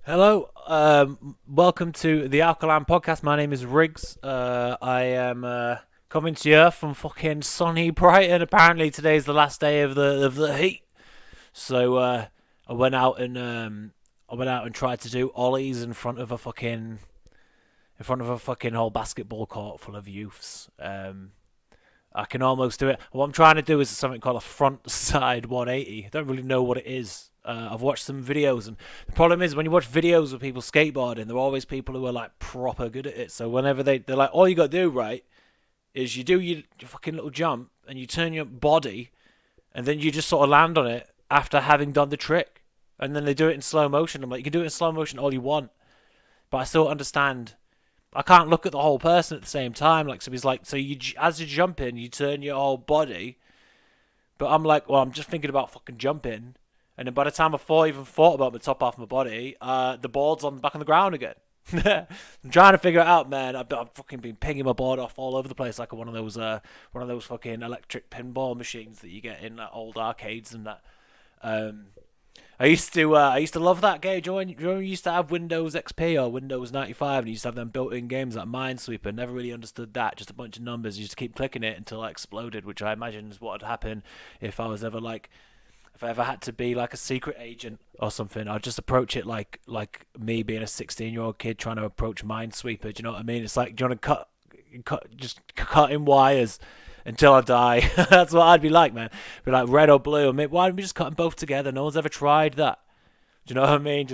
Hello, welcome to the Alkaline podcast. My name is Riggs. I am coming to you from fucking sunny Brighton. Apparently, today's the last day of the heat. So I went out and tried to do ollies in front of a fucking whole basketball court full of youths. I can almost do it. What I'm trying to do is something called a front side 180. I don't really know what it is. I've watched some videos, and the problem is when you watch videos of people skateboarding, they're always people who are like proper good at it. So whenever they're like, all you got to do, right, is you do your fucking little jump, and you turn your body, and then you just sort of land on it after having done the trick. And then they do it in slow motion. I'm like, you can do it in slow motion all you want, but I still don't understand. I can't look at the whole person at the same time. Like, so he's like, so you as you jump in, you turn your whole body. But I'm like, well, I'm just thinking about fucking jumping, and then by the time even thought about the top half of my body, the board's on back on the ground again. I'm trying to figure it out, man. I've fucking been pinging my board off all over the place like one of those fucking electric pinball machines that you get in like, old arcades and that. Um, I used to love that game. Do you remember you used to have Windows XP or Windows 95, and you used to have them built-in games like Minesweeper. Never really understood that. Just a bunch of numbers. You just keep clicking it until it exploded, which I imagine is what would happen if I ever had to be like a secret agent or something. I'd just approach it like me being a 16-year-old kid trying to approach Minesweeper. Do you know what I mean? It's like, do you want to just cutting wires until I die. That's what I'd be like, man. Be like red or blue. I mean, why don't we just cut them both together? No one's ever tried that. Do you know what I mean?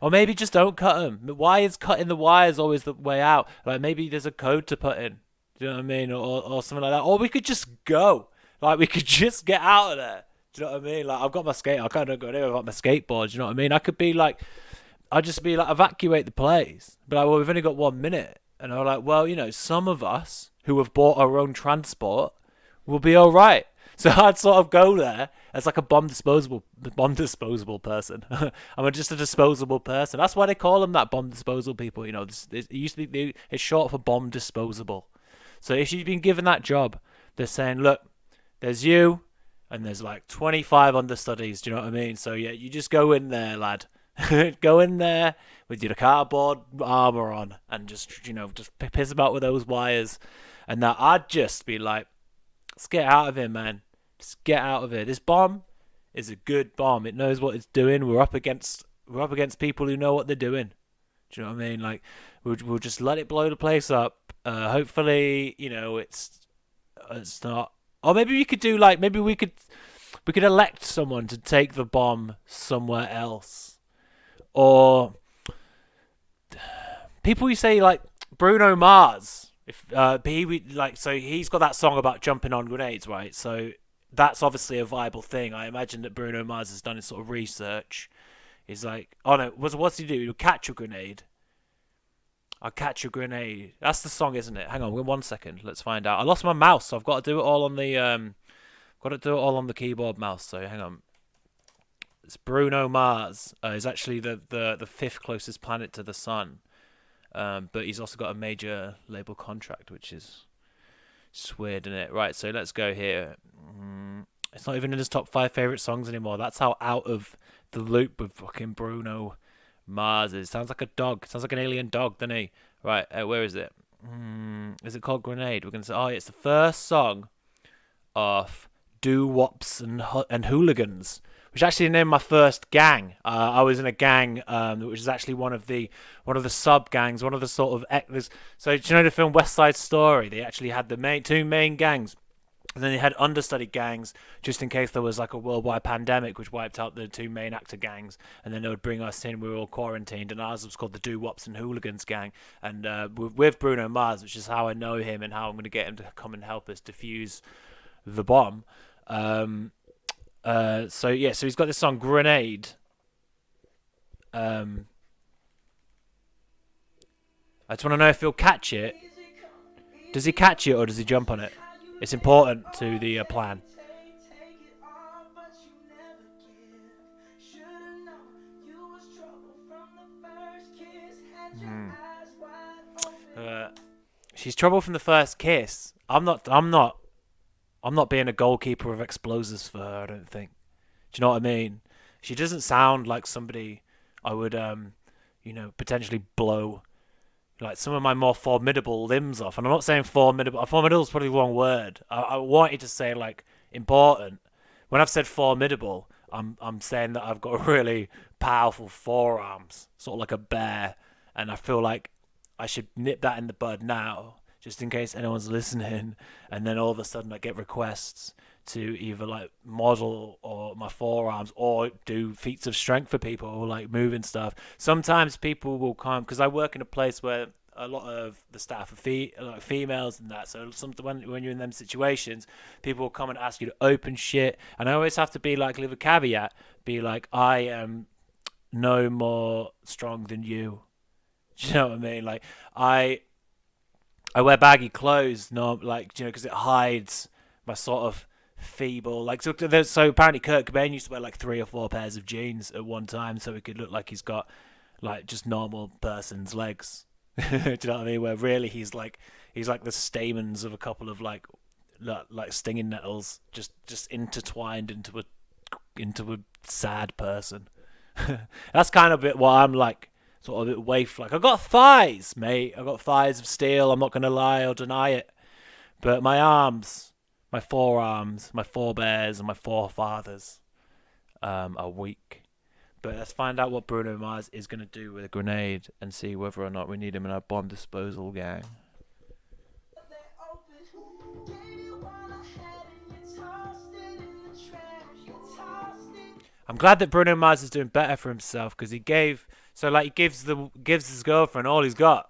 Or maybe just don't cut them. Why is cutting the wires always the way out? Like maybe there's a code to put in. Do you know what I mean? Or something like that. Or we could just go. Like we could just get out of there. Do you know what I mean? Like I've got my skate. I kind of go anywhere. I've got my skateboard. Do you know what I mean? I'd just be like, evacuate the place. But like, well, we've only got 1 minute. And I'm like, well, some of us who have bought our own transport will be all right. So I'd sort of go there as like a bomb disposable person. Just a disposable person. That's why they call them that, bomb disposable people. It used to be it's short for bomb disposable. So if you've been given that job, they're saying, look, there's you, and there's like 25 understudies. Do you know what I mean? So yeah, you just go in there, lad. Go in there with your cardboard armor on, and just piss about with those wires, and that I'd just be like, let's get out of here, man. Just get out of here. This bomb is a good bomb. It knows what it's doing. We're up against people who know what they're doing. Do you know what I mean? Like we'll just let it blow the place up. Hopefully, it's not. Or maybe we could do like we could elect someone to take the bomb somewhere else. Or people you say like Bruno Mars. If so he's got that song about jumping on grenades, right? So that's obviously a viable thing. I imagine that Bruno Mars has done his sort of research. He's like, oh no, what's he do? He'll catch a grenade. I'll catch a grenade. That's the song, isn't it? Hang on, 1 second. Let's find out. I lost my mouse, so I've got to do it all on the keyboard mouse. So hang on. It's Bruno Mars. He's actually the fifth closest planet to the sun. But he's also got a major label contract, which is weird, isn't it? Right, so let's go here. It's not even in his top 5 favorite songs anymore. That's how out of the loop of fucking Bruno Mars is. Sounds like a dog. Sounds like an alien dog, doesn't he? Right, where is it? Is it called Grenade? We're gonna say, oh, it's the first song of Doo Wops and Hooligans, which actually named my first gang. I was in a gang, which is actually one of the sub gangs, one of the sort of. So do you know the film West Side Story? They actually had the two main gangs, and then they had understudy gangs just in case there was like a worldwide pandemic which wiped out the two main actor gangs, and then they would bring us in. We were all quarantined, and ours was called the Doo Wops and Hooligans gang. And with Bruno Mars, which is how I know him and how I'm going to get him to come and help us defuse the bomb. So he's got this song Grenade. I just want to know if he'll catch it. Does he catch it or does he jump on it? It's important to the plan. She's trouble from the first kiss. I'm not being a goalkeeper of explosives for her, I don't think. Do you know what I mean? She doesn't sound like somebody I would, potentially blow like some of my more formidable limbs off. And I'm not saying formidable. Formidable is probably the wrong word. I wanted to say like important. When I've said formidable, I'm saying that I've got really powerful forearms, sort of like a bear, and I feel like I should nip that in the bud now, just in case anyone's listening. And then all of a sudden, I get requests to either like model or my forearms or do feats of strength for people or like moving stuff. Sometimes people will come because I work in a place where a lot of the staff are like females and that. So when you're in them situations, people will come and ask you to open shit, and I always have to be like, leave a caveat, be like, I am no more strong than you. Do you know what I mean? Like I I wear baggy clothes, no, like because it hides my sort of feeble. Like so apparently Kurt Cobain used to wear like 3 or 4 pairs of jeans at one time, so he could look like he's got like just normal person's legs. Do you know what I mean? Where really he's like the stamens of a couple of like stinging nettles just intertwined into a sad person. That's kind of bit what I'm like, sort of a bit waif like. I got thighs, mate. I got thighs of steel. I'm not gonna lie or deny it. But my arms, my forearms, my forebears, and my forefathers are weak. But let's find out what Bruno Mars is gonna do with a grenade and see whether or not we need him in our bomb disposal gang. I'm glad that Bruno Mars is doing better for himself because he gives his girlfriend all he's got,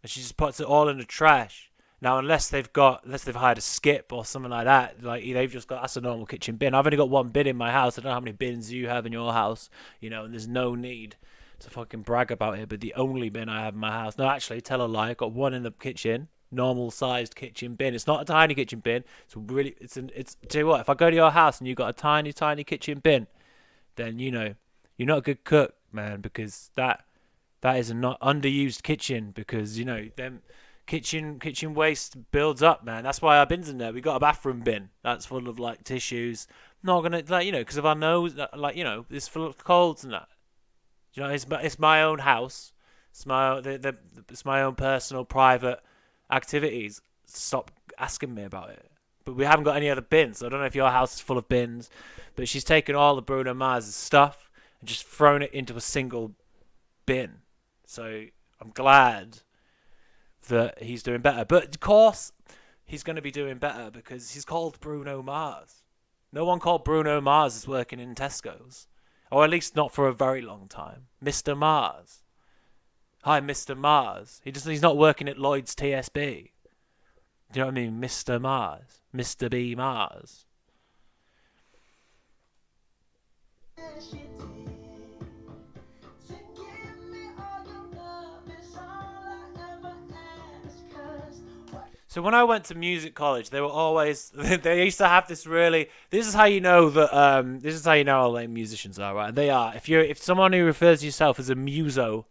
and she just puts it all in the trash. Now, unless they've hired a skip or something like that, like they've just got that's a normal kitchen bin. I've only got one bin in my house. I don't know how many bins you have in your house, and there's no need to fucking brag about it. But the only bin I have in my house, no, actually, tell a lie. I've got one in the kitchen, normal sized kitchen bin. It's not a tiny kitchen bin. It's tell you what, if I go to your house and you've got a tiny kitchen bin, then you're not a good cook, man, because that is a not underused kitchen because them kitchen waste builds up, man. That's why our bin's in there. We got a bathroom bin that's full of like tissues. I'm not gonna because of our nose, it's full of colds and that. It's my own house. It's my own personal private activities. Stop asking me about it. But we haven't got any other bins. So I don't know if your house is full of bins, but she's taken all the Bruno Mars stuff and just thrown it into a single bin. So I'm glad that he's doing better. But of course, he's going to be doing better because he's called Bruno Mars. No one called Bruno Mars is working in Tesco's. Or at least not for a very long time. Mr. Mars. Hi, Mr. Mars. He's not working at Lloyd's TSB. Do you know what I mean? Mr. Mars. Mr. B. Mars. So when I went to music college, they were always they used to have this really. This is how you know that. This is how you know how lame musicians are, right? And they are. If someone who refers to yourself as a muso,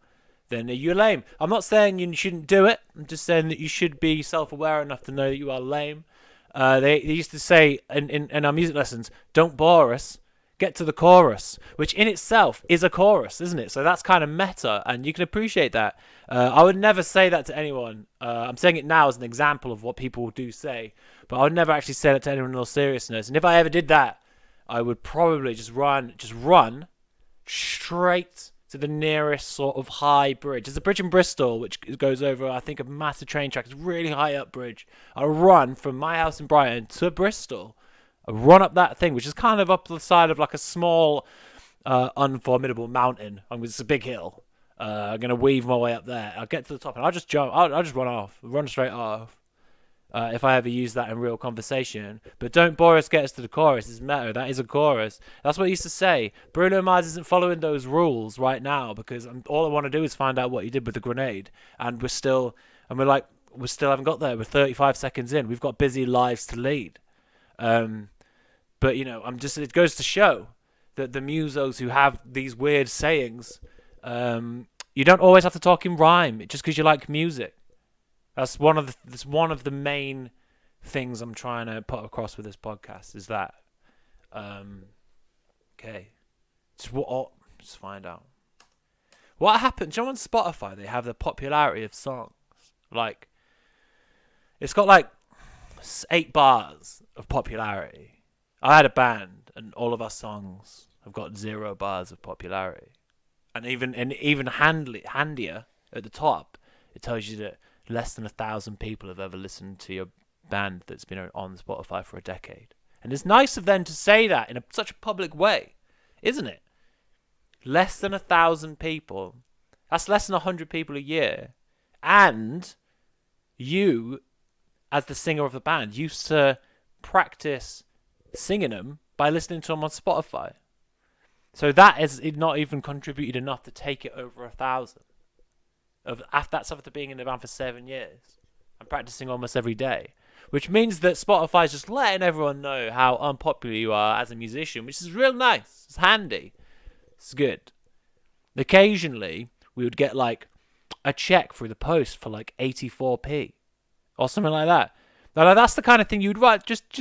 then you're lame. I'm not saying you shouldn't do it. I'm just saying that you should be self-aware enough to know that you are lame. They used to say in our music lessons, "Don't bore us. Get to the chorus," which in itself is a chorus, isn't it? So that's kind of meta, and you can appreciate that. I would never say that to anyone. I'm saying it now as an example of what people do say, but I would never actually say that to anyone in all seriousness. And if I ever did that, I would probably just run straight to the nearest sort of high bridge. There's a bridge in Bristol which goes over, I think, a massive train track. It's a really high up bridge. I'll run from my house in Brighton to Bristol. I run up that thing, which is kind of up the side of like a small, unformidable mountain. It's a big hill. I'm gonna weave my way up there. I'll get to the top and I'll just jump. I'll just run straight off. If I ever use that in real conversation. But don't bore us, get us to the chorus. It's meta. That is a chorus. That's what I used to say. Bruno Mars isn't following those rules right now because all I want to do is find out what he did with the grenade. And we still haven't got there. We're 35 seconds in. We've got busy lives to lead. But it goes to show that the musos who have these weird sayings, you don't always have to talk in rhyme just because you like music. That's one of the main things I'm trying to put across with this podcast is that. Okay. Just find out. What happened? Do you know on Spotify they have the popularity of songs? Like, it's got like 8 bars of popularity. I had a band, and all of our songs have got 0 bars of popularity. And even handier at the top, it tells you that less than 1,000 people have ever listened to your band that's been on Spotify for a decade. And it's nice of them to say that in such a public way, isn't it? Less than 1,000 people. That's less than 100 people a year. And you, as the singer of the band, used to practice singing them by listening to them on Spotify. So that is not even contributed enough to take it over 1,000. That's after being in the band for 7 years and practicing almost every day. Which means that Spotify is just letting everyone know how unpopular you are as a musician, which is real nice. It's handy. It's good. Occasionally, we would get like a check through the post for like 84p or something like that. Now that's the kind of thing you'd write. Just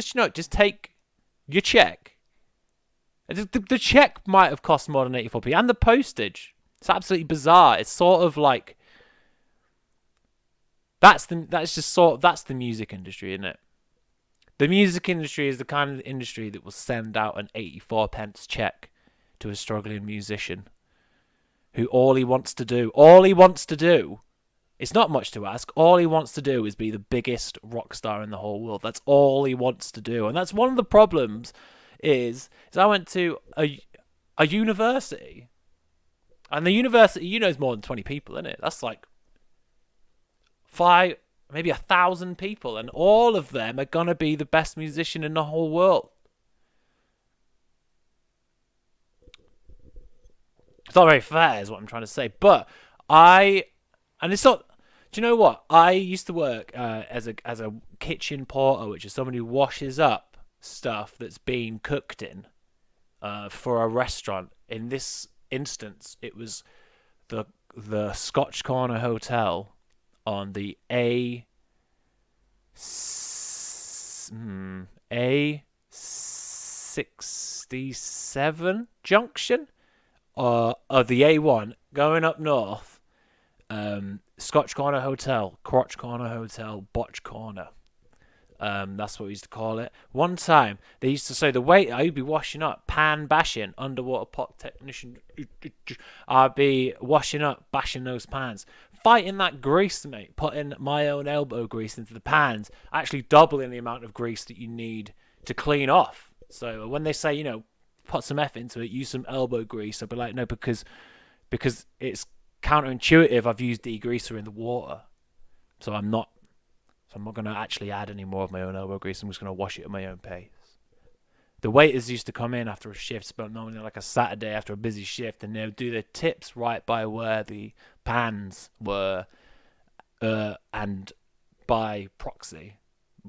take your check. The check might have cost more than 84p, and the postage. It's absolutely bizarre. It's sort of like that's the music industry, isn't it? The music industry is the kind of industry that will send out an 84p check to a struggling musician who all he wants to do, it's not much to ask, all he wants to do is be the biggest rock star in the whole world. That's all he wants to do. And that's one of the problems is I went to a university, and the university, is more than 20 people, isn't it? That's like 5, maybe 1,000 people, and all of them are going to be the best musician in the whole world. It's not very fair, is what I'm trying to say. But and it's not. Do you know what? I used to work as a kitchen porter, which is someone who washes up stuff that's been cooked in for a restaurant. In this instance, it was the Scotch Corner Hotel on the A67 junction of the A1 going up north. Scotch Corner Hotel, Crotch Corner Hotel, Botch Corner. That's what we used to call it. One time, they used to say the waiter, I'd be washing up, pan bashing, underwater pot technician. I'd be washing up, bashing those pans. Fighting that grease, mate. Putting my own elbow grease into the pans. Actually doubling the amount of grease that you need to clean off. So when they say, put some F into it, use some elbow grease, I'd be like, no, because it's counterintuitive. I've used degreaser in the water. So I'm not going to actually add any more of my own elbow grease. I'm just going to wash it at my own pace. The waiters used to come in after a shift, but normally like a Saturday after a busy shift, and they'll do their tips right by where the pans were, and by proxy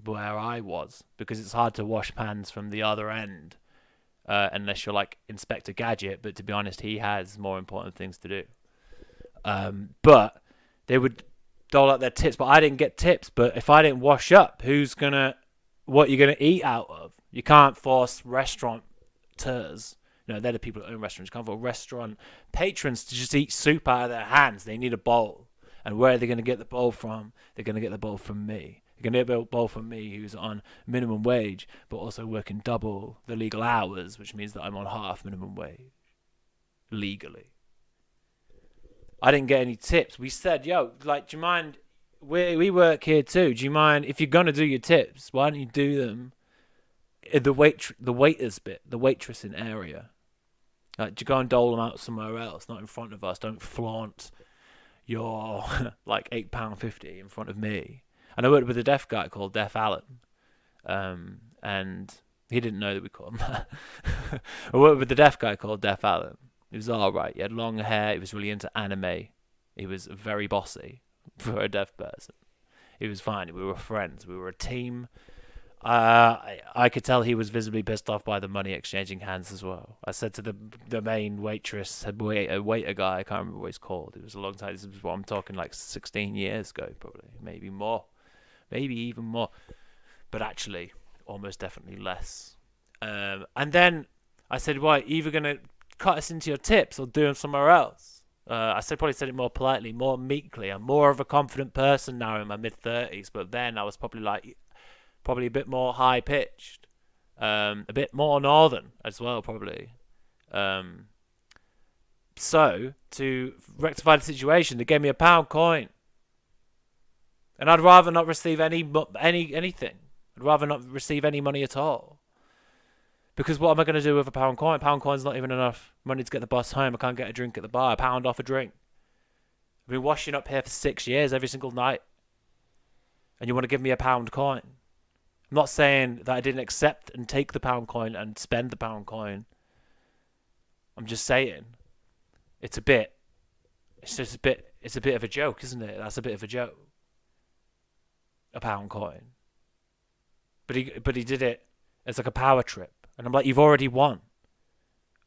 where I was, because it's hard to wash pans from the other end unless you're like Inspector Gadget. But to be honest, he has more important things to do. But they would dole out their tips, but I didn't get tips. But if I didn't wash up, what are you gonna eat out of? You can't force restaurateurs, they're the people that own restaurants. You can't force restaurant patrons to just eat soup out of their hands. They need a bowl. And where are they going to get the bowl from? They're going to get the bowl from me. They're going to get a bowl from me who's on minimum wage, but also working double the legal hours, which means that I'm on half minimum wage. Legally. I didn't get any tips. We said, do you mind? We work here too. Do you mind if you're gonna do your tips? Why don't you do them in the waiters bit, the waitressing area? Like, you go and dole them out somewhere else, not in front of us. Don't flaunt your like £8.50 in front of me. And I worked with a deaf guy called Deaf Alan, and he didn't know that we called him that. I worked with a deaf guy called Deaf Alan. He was all right. He had long hair. He was really into anime. He was very bossy for a deaf person. He was fine. We were friends. We were a team. I could tell he was visibly pissed off by the money exchanging hands as well. I said to the main waitress, a waiter guy, I can't remember what he's called. It was a long time. This is what I'm talking, like 16 years ago, probably. Maybe more. Maybe even more. But actually, almost definitely less. And then I said, either going to cut us into your tips or do them somewhere else. Probably said it more politely, more meekly. I'm more of a confident person now in my mid-30s, but then I was probably a bit more high-pitched, a bit more northern as well, probably. So to rectify the situation, they gave me a pound coin, and I'd rather not receive anything. I'd rather not receive any money at all. Because what am I going to do with a pound coin? Pound coin's not even enough money to get the bus home. I can't get a drink at the bar. A pound off a drink. I've been washing up here for 6 years every single night. And you want to give me a pound coin? I'm not saying that I didn't accept and take the pound coin and spend the pound coin. I'm just saying it's a bit of a joke, isn't it? That's a bit of a joke. A pound coin. But he did it as like a power trip. And I'm like, you've already won.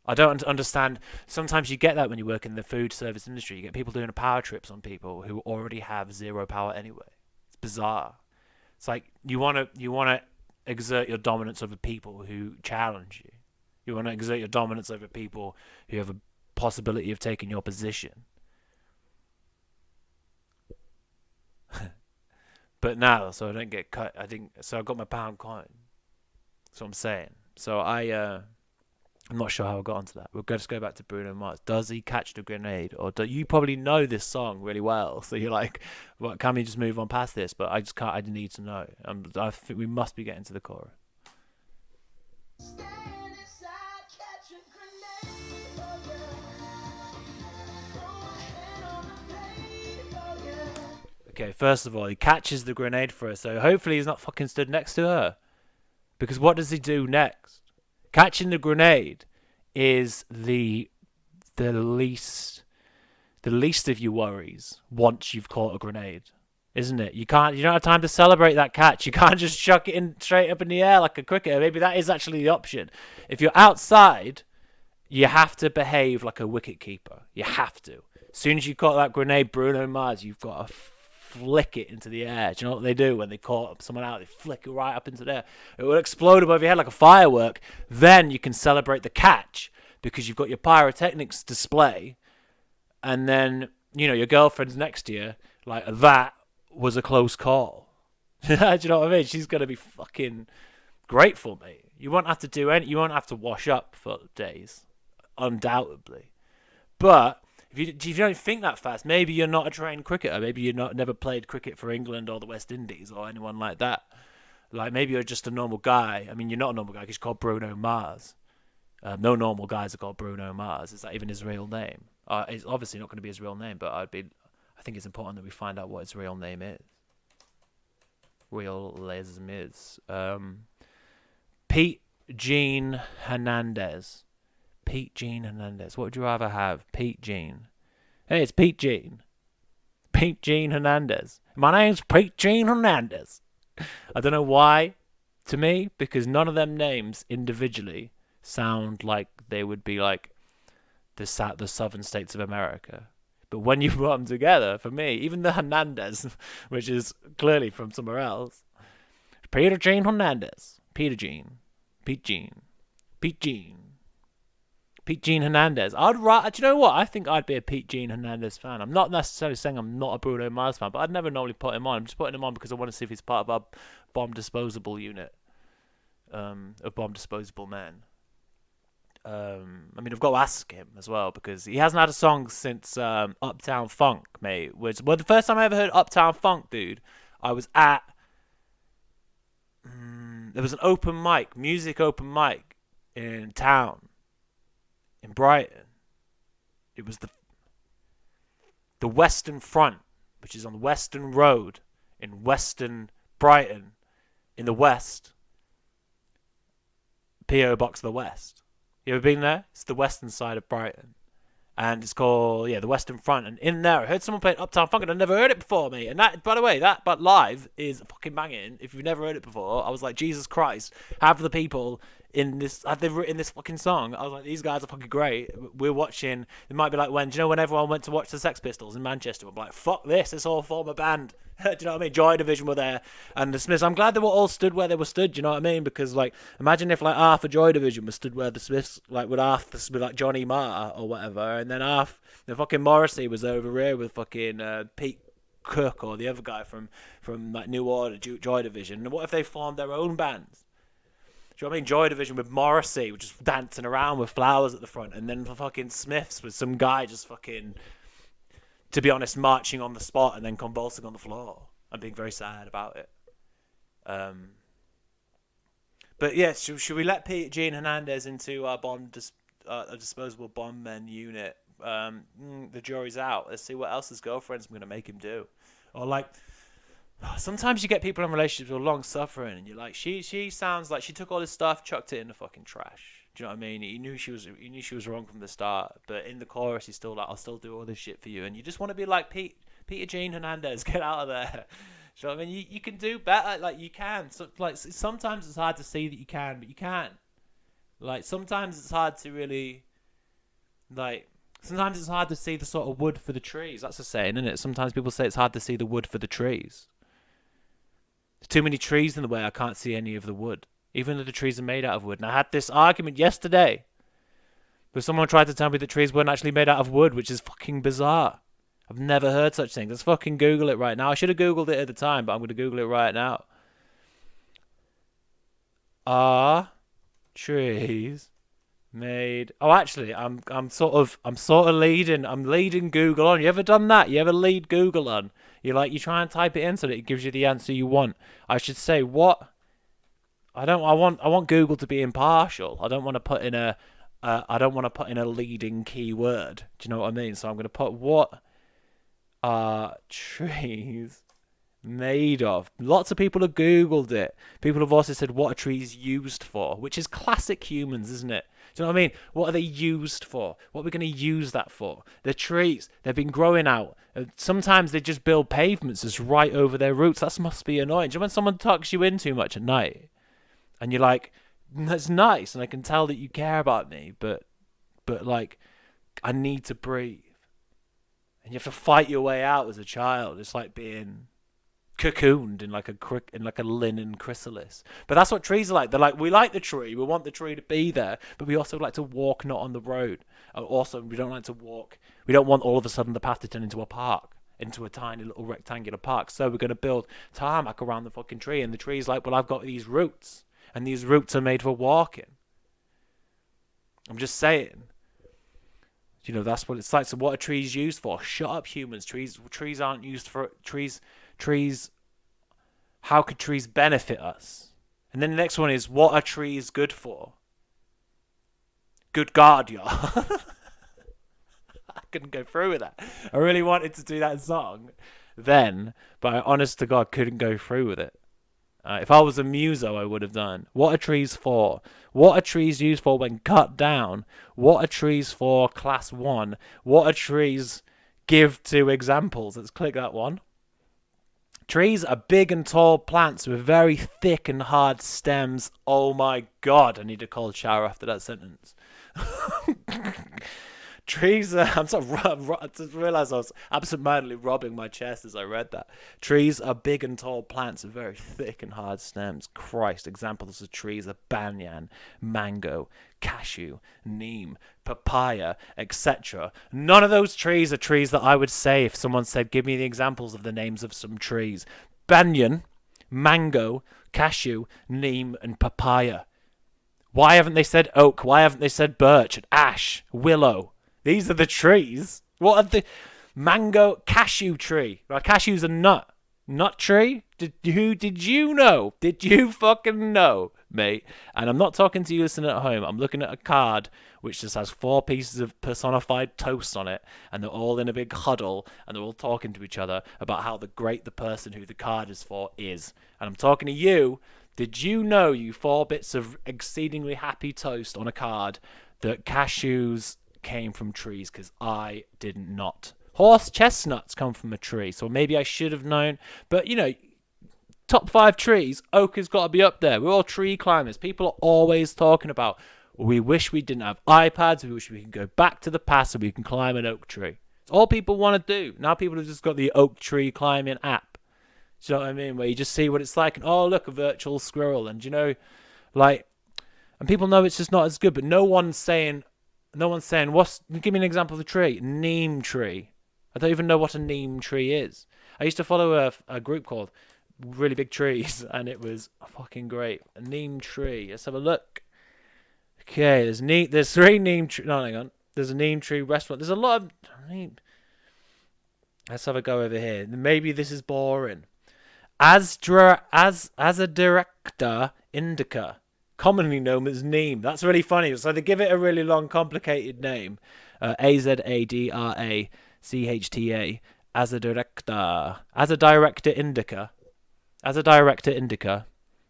I don't understand. Sometimes you get that when you work in the food service industry. You get people doing power trips on people who already have zero power anyway. It's bizarre. It's like you want to exert your dominance over people who challenge you. You want to exert your dominance over people who have a possibility of taking your position. But now, so I don't get cut. So I got my pound coin. That's what I'm saying. So I'm not sure how I got onto that. We'll just go back to Bruno Mars. Does he catch the grenade? Or do you probably know this song really well? So you're like, well, can we just move on past this? But I just can't. I need to know. I think we must be getting to the chorus. Okay, first of all, he catches the grenade for her. So hopefully he's not fucking stood next to her. Because what does he do next? Catching the grenade is the least of your worries once you've caught a grenade, isn't it? You don't have time to celebrate that catch. You can't just chuck it in straight up in the air like a cricketer. Maybe that is actually the option. If you're outside, you have to behave like a wicket keeper. You have to. As soon as you caught that grenade, Bruno Mars, you've got to flick it into the air. Do you know what they do when they caught someone out? They flick it right up into the air. It will explode above your head like a firework. Then you can celebrate the catch because you've got your pyrotechnics display, and then your girlfriend's next to you. Like, that was a close call. Do you know what I mean? She's gonna be fucking grateful, mate. You won't have to do any. You won't have to wash up for days, undoubtedly. But if you don't think that fast, maybe you're not a trained cricketer. Maybe you're never played cricket for England or the West Indies or anyone like that. Like, maybe you're just a normal guy. I mean, you're not a normal guy because you're called Bruno Mars. No normal guys are called Bruno Mars. Is that even his real name? It's obviously not going to be his real name, but I think it's important that we find out what his real name is. Realism is. Pete Jean Hernandez. Pete Jean Hernandez. What would you rather have? Pete Jean. Hey, it's Pete Jean. Pete Jean Hernandez. My name's Pete Jean Hernandez. I don't know why. To me, because none of them names individually sound like they would be like the southern states of America. But when you put them together, for me, even the Hernandez, which is clearly from somewhere else, Peter Jean Hernandez. Peter Jean. Pete Jean. Pete Jean. Pete Jean Hernandez. Do you know what? I think I'd be a Pete Jean Hernandez fan. I'm not necessarily saying I'm not a Bruno Mars fan, but I'd never normally put him on. I'm just putting him on because I want to see if he's part of our bomb disposable unit of bomb disposable men. I mean, I've got to ask him as well because he hasn't had a song since Uptown Funk, mate. The first time I ever heard Uptown Funk, dude, I was at there was an open mic, music open mic in town. In Brighton. It was the Western Front, which is on the Western Road in Western Brighton, in the West. P.O. Box the West. You ever been there? It's the western side of Brighton. And it's called, the Western Front. And in there, I heard someone playing Uptown Funk, and I'd never heard it before, mate. And that, by the way, but live is fucking banging. If you've never heard it before, I was like, Jesus Christ, half of the people in this they've written this fucking song. I was like, these guys are fucking great. We're watching. It might be like when, do you know, when everyone went to watch the Sex Pistols in Manchester, I'm like, fuck this. It's all form a band. Do you know what I mean? Joy Division were there, and the Smiths. I'm glad they were all stood where they were stood. Do you know what I mean? Because like, imagine if like half a Joy Division was stood where the Smiths, like with half with like Johnny Marr or whatever, and then half the fucking Morrissey was over here with fucking Pete Cook or the other guy from like New Order, Joy Division. And what if they formed their own bands? Do you know what I mean? Joy Division with Morrissey, just dancing around with flowers at the front, and then the fucking Smiths with some guy just fucking, to be honest, marching on the spot and then convulsing on the floor and being very sad about it. Um, but yeah, should we let Gene Hernandez into our a disposable bomb men unit? The jury's out. Let's see what else his girlfriend's going to make him do. Or like, sometimes you get people in relationships who are long suffering, and you're like, she sounds like she took all this stuff, chucked it in the fucking trash. Do you know what I mean? He knew she was wrong from the start, but in the chorus he's still like, I'll still do all this shit for you, and you just want to be like Peter Gene Hernandez, get out of there. Do you know what I mean? You can do better. Like you can. So, like sometimes it's hard to see that you can, but you can. Like sometimes it's hard to really, like. Sometimes it's hard to see the sort of wood for the trees. That's a saying, isn't it? Sometimes people say it's hard to see the wood for the trees. There's too many trees in the way, I can't see any of the wood. Even though the trees are made out of wood. And I had this argument yesterday where someone tried to tell me that trees weren't actually made out of wood, which is fucking bizarre. I've never heard such things. Let's fucking Google it right now. I should have Googled it at the time, but I'm going to Google it right now. Are trees made? Oh, actually, I'm sort of leading Google on. You ever done that? You ever lead Google on? You try and type it in so that it gives you the answer you want. I should say what? I want Google to be impartial. I don't want to put in a leading keyword. Do you know what I mean? So I'm going to put, what are trees made of? Lots of people have Googled it. People have also said, what are trees used for? Which is classic humans, isn't it? Do you know what I mean? What are they used for? What are we going to use that for? The trees, they've been growing out. Sometimes they just build pavements just right over their roots. That must be annoying. Do you know when someone tucks you in too much at night? And you're like, that's nice, and I can tell that you care about me, but like, I need to breathe. And you have to fight your way out as a child. It's like being cocooned in like a linen chrysalis. But that's what trees are like. They're like, we like the tree, we want the tree to be there, but we also like to walk not on the road. Also, we don't want all of a sudden the path to turn into a park, into a tiny little rectangular park. So we're going to build tarmac around the fucking tree, and the tree's like, well, I've got these roots, and these roots are made for walking. I'm just saying. You know, that's what it's like. So what are trees used for? Shut up, humans. Trees aren't used for trees. How could trees benefit us? And then the next one is, what are trees good for? Good God, y'all. I couldn't go through with that. I really wanted to do that song then, but I honest to God couldn't go through with it. If I was a muso, I would have done. What are trees for? What are trees used for when cut down? What are trees for class 1? What are trees give to examples? Let's click that one. Trees are big and tall plants with very thick and hard stems. Oh my God, I need a cold shower after that sentence. Trees are, I just realised I was absentmindedly rubbing my chest as I read that. Trees are big and tall plants with very thick and hard stems. Christ, examples of trees are banyan, mango, cashew, neem, papaya, etc. None of those trees are trees that I would say if someone said, give me the examples of the names of some trees. Banyan, mango, cashew, neem, and papaya. Why haven't they said oak? Why haven't they said birch and ash, willow? These are the trees. What are the mango cashew tree? Right, cashew's a nut. Nut tree? Did you know? Did you fucking know, mate? And I'm not talking to you listening at home. I'm looking at a card which just has 4 pieces of personified toast on it, and they're all in a big huddle, and they're all talking to each other about how great the person who the card is for is. And I'm talking to you. Did you know, you 4 bits of exceedingly happy toast on a card, that cashews came from trees? Because I did not. Horse chestnuts come from a tree, so maybe I should have known. But, you know, top 5 trees, oak has got to be up there. We're all tree climbers. People are always talking about, we wish we didn't have iPads. We wish we could go back to the past so we can climb an oak tree. It's all people want to do. Now people have just got the oak tree climbing app. Do you know what I mean? Where you just see what it's like, and oh, look, a virtual squirrel. And, you know, like, and people know it's just not as good, but no one's saying, give me an example of a tree. Neem tree. I don't even know what a neem tree is. I used to follow a group called Really Big Trees, and it was fucking great. A neem tree. Let's have a look. Okay, there's 3 neem trees. No, hang on. There's a neem tree restaurant. There's a lot of... Let's have a go over here. Maybe this is boring. As a director indica, commonly known as neem. That's really funny. So they give it a really long, complicated name. AZADRACHTA. As a director indica.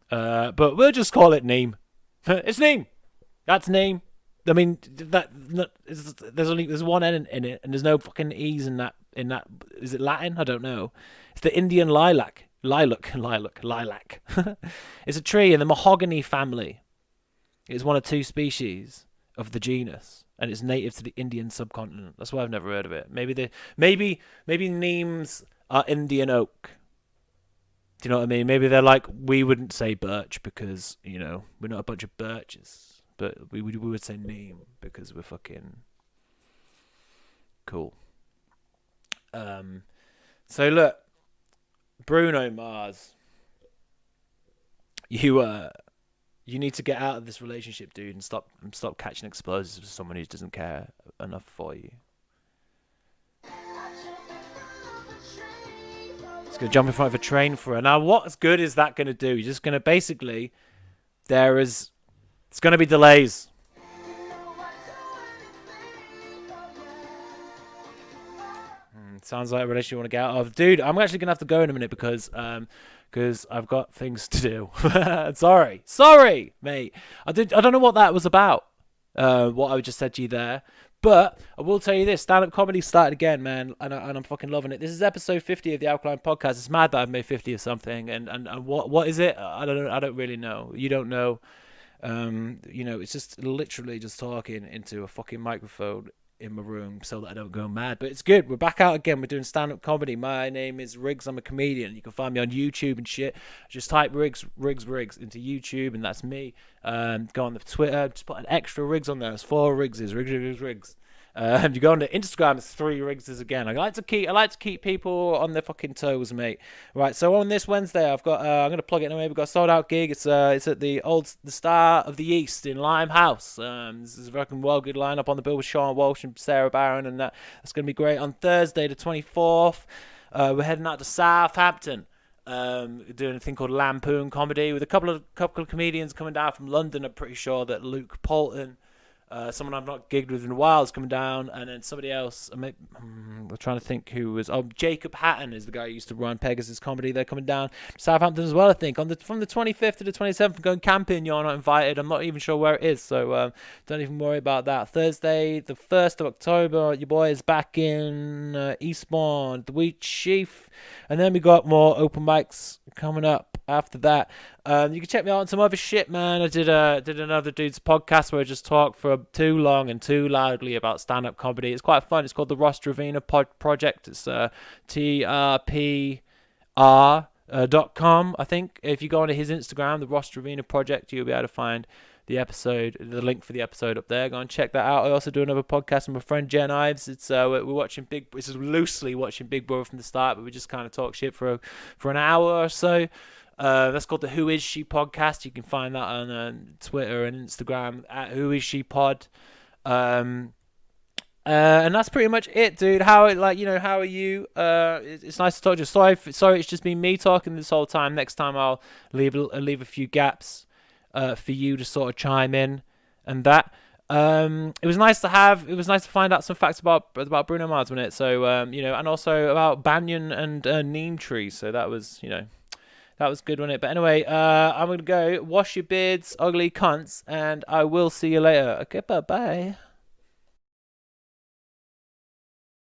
But we'll just call it neem. It's neem. That's neem. I mean, there's one N in it, and there's no fucking E's in that. Is it Latin? I don't know. It's the Indian lilac. Lilac. It's a tree in the mahogany family. It's one of 2 species of the genus, and it's native to the Indian subcontinent. That's why I've never heard of it. Maybe neems are Indian oak. Do you know what I mean? Maybe they're like, we wouldn't say birch because, you know, we're not a bunch of birches, but we would say neem because we're fucking cool. So look, Bruno Mars, you need to get out of this relationship, dude, and stop catching explosives with someone who doesn't care enough for you. It's gonna jump in front of a train for her. Now, what good is that gonna do? You're just gonna basically, it's gonna be delays. Sounds like a relationship you want to get out of. Dude, I'm actually going to have to go in a minute because I've got things to do. Sorry, mate. I don't know what that was about, what I just said to you there. But I will tell you this, stand-up comedy started again, man, and I'm fucking loving it. This is episode 50 of the Alkaline podcast. It's mad that I've made 50 of something, and what is it? I don't really know. You don't know. You know, it's just literally just talking into a fucking microphone in my room so that I don't go mad. But it's good. We're back out again. We're doing stand-up comedy. My name is Riggs. I'm a comedian. You can find me on YouTube and shit. Just type Riggs into YouTube, and that's me. Go on the Twitter. Just put an extra Riggs on there. It's 4 Riggses. Riggs. You go on to Instagram, it's 3 Riggses again. I like to keep people on their fucking toes, mate. Right, so on this Wednesday, I've got I'm gonna plug it anyway. We've got a sold out gig. It's at the Star of the East in Limehouse. This is a fucking well good lineup on the bill with Sean Walsh and Sarah Barron, and that's gonna be great. On Thursday, the 24th, we're heading out to Southampton. Doing a thing called Lampoon Comedy with a couple of comedians coming down from London. I'm pretty sure that Luke Poulton, someone I've not gigged with in a while, is coming down, and then somebody else. We're trying to think who was. Oh, Jacob Hatton is the guy who used to run Pegasus Comedy. They're coming down Southampton as well, I think. From the 25th to the 27th, going camping. You're not invited. I'm not even sure where it is, so don't even worry about that. Thursday, the 1st of October, your boy is back in Eastbourne, the Wheat Sheaf, and then we got more open mics coming up after that. You can check me out on some other shit, man. I did another dude's podcast where I just talked for too long and too loudly about stand-up comedy. It's quite fun. It's called the Ross Dravina Project. It's TRPR.com, I think. If you go onto his Instagram, the Ross Dravina Project, you'll be able to find the link for the episode up there. Go and check that out. I also do another podcast with my friend Jen Ives. It's we're watching this is loosely watching Big Brother from the start, but we just kind of talk shit for an hour or so. That's called the Who Is She podcast. You can find that on Twitter and Instagram at Who Is She Pod. And that's pretty much it, dude. How are you? It's nice to talk to you. Sorry, it's just been me talking this whole time. Next time I'll leave a few gaps for you to sort of chime in and that. It was nice to find out some facts about Bruno Mars, wasn't it? So and also about banyan and neem trees. So that was that was good, wasn't it? But anyway, I'm gonna go wash your beards, ugly cunts, and I will see you later. Okay, bye.